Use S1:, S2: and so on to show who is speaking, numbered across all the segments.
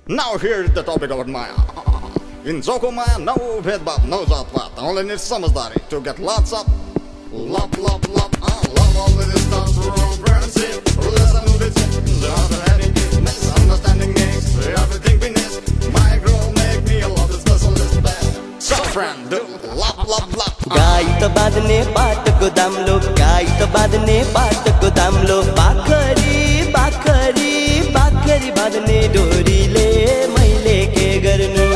S1: Now here's the topic about Maya. In Joko Maya, no bhedbhav, no zaat-paat. Only need samajhdari to get lots of love. Love all the distance, wrong friendship. Listen to this, after having misunderstanding makes everything finished. My girl make me a love is specialist bad. So friend, do love.
S2: गाई त बाँध्ने बाटोको दाम्लो, गाई त बाँध्ने बाटोको दाम्लो, बाखरी बाखरी बाखरी बाँध्ने डोरीले मैले के गर्नु।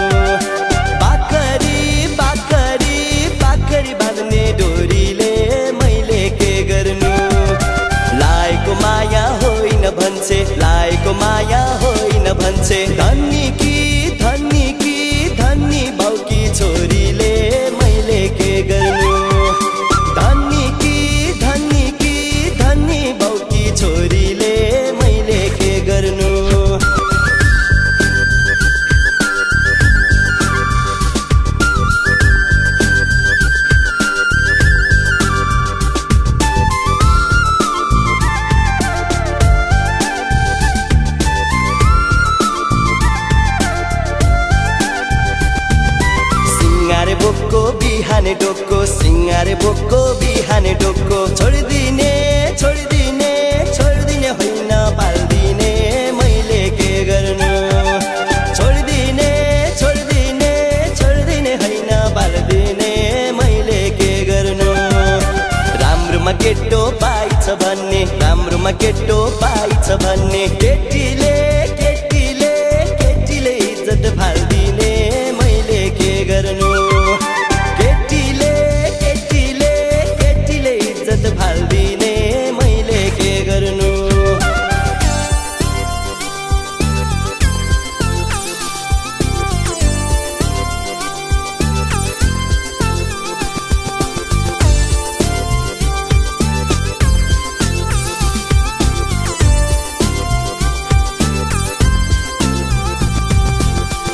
S2: बाखरी बाखरी बाखरी बाँध्ने डोरीले मैले के गर्नु। लाएको माया होइन भन्छे, लाएको माया होइन भन्छे, धनी कि धनी कि धनी बाउकी छोरीले मैले के गर्नु। धनी कि धनी बाउकी छोरीले मैले के गर्नु। सिंगारे बोक्को बिहाने डोक्को, सिंगारे बोक्को बिहाने डोक्को, छोडिदिने छोडिदिने छोडिदिने होइन पाल्दिने मैले के गर्नु। छोडिदिने छोडिदिने छोडिदिने होइन पाल्दिने मैले के गर्नु। राम्रोमा केटो पाइछ भन्ने, राम्रोमा केटो पाइछ भन्ने, केटीले केटीले केटीले इज्जत फाल्दिने मैले के गर्नु। केटीले केटीले केटीले इज्जत फाल्दिने मैले के गर्नु।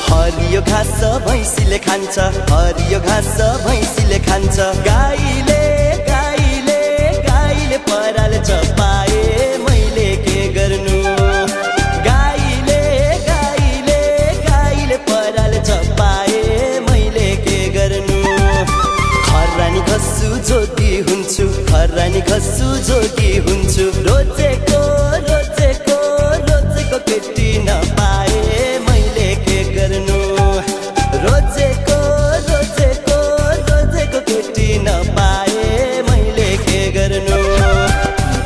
S2: हरियो घाँस भैँसीले खान्छ, हरियो घाँस भैँसीले खान्छ, गाईले गाईले गाईले पराल चपाए मैले के गर्नु। गाईले गाईले गाईले पराल चपाए मैले के गर्नु। खरानी खस्सु जोगी हुन्छु, खरानी खस्सु जोगी हुन्छु, रोजेको रोजेको रोजेको केटी नपाए मैले के गर्नु। रोजेको रोजेको रोजेको केटी नपाए मैले के गर्नु।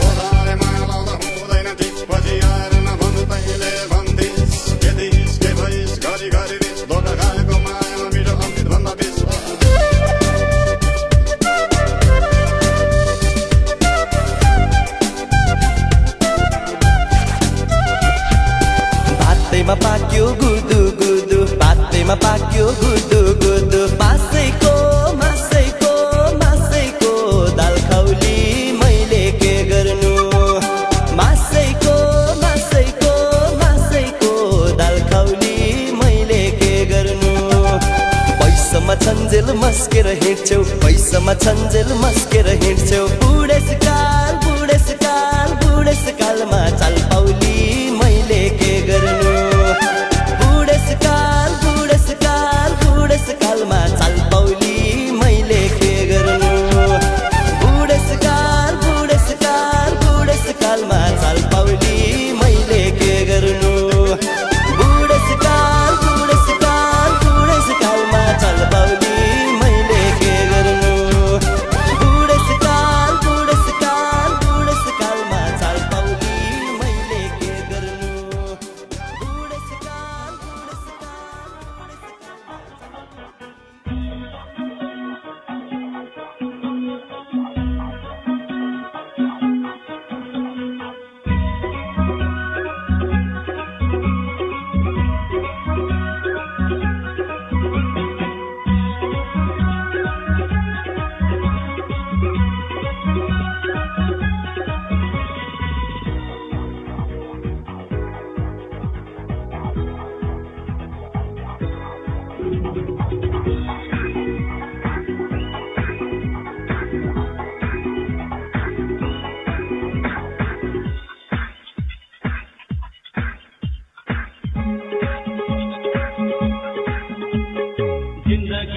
S1: ओधारे माया लाउँदा हुँदैन ठिक, पछि आएर नभन्नु तैँले भन्थिस्। के दिइस् के भइस् घरि घरि रिस, धोका खाएको मायामा मिठो अमृत भन्दा बिस। भातैमा पाक्यो गुदु गुदु, भातैमा पाक्यो गुदु गुदु, मासैको मासैको मासैको दाल खौली मैले के गर्नु। मासैको मासैको मासैको दाल खौली मैले के गर्नु। पैसामा छन्जेल मस्केर हिँड्छौ, पैसामा छन्जेल मस्केर हिँड्छौ, बुढेसकाल बुढेसकाल बुढेसकालमा चाल पाउली मैले के गर्नु। बुढेसकाल बुढेसकाल बुढेसकालमा चाल पाउली मैले के गर्नु। बुढेसकाल बुढेसकाल बुढेसकालमा चाल पाउली मैले के गर्नु। बुढेसकाल बुढेसकाल बुढेसकालमा चाल पाउली मैले के गर्नु। बुढेसकाल बुढेसकाल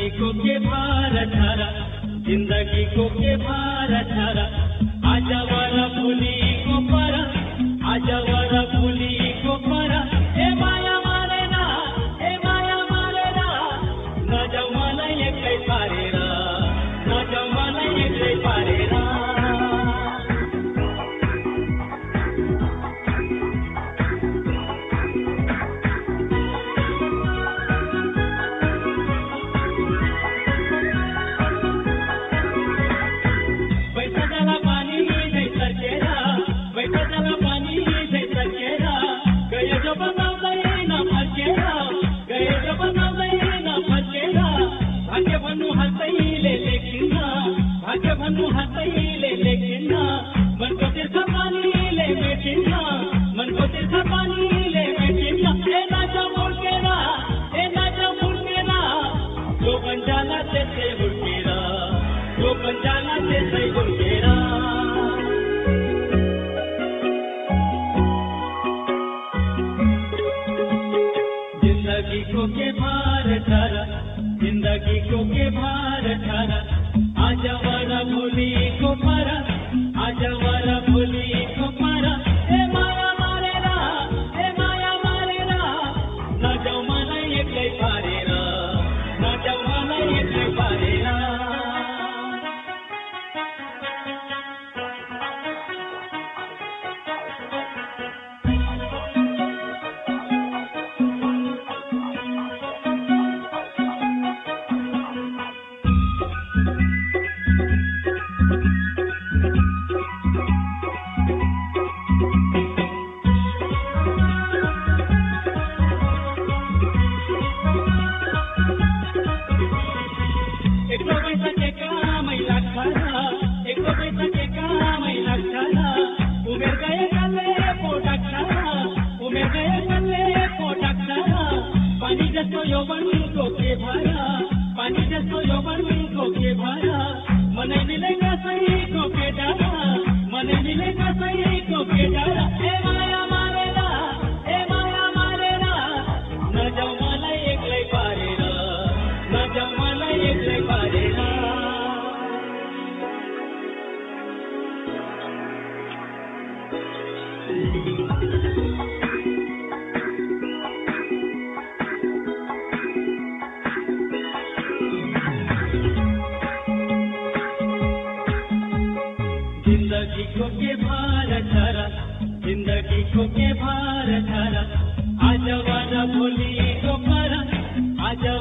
S3: को के भार छारा जिंदगी को के भार छारा आजा वाला भूली को परा आजा वाला भूली को परा ए माया मारे ना ना जाऊ मला एकटै पारेरा ना जाऊ मला एकटै पारेरा जिंदगी को के भार छारा आजा वाला भूली को पारा आजा वाला भूली को पारा ए माया मारे ना ना जाऊ मला एकटै पारेरा ना जाऊ मला एकटै पारेरा जिंदगी को के भार छारा आजा वाला भूली को पारा आजा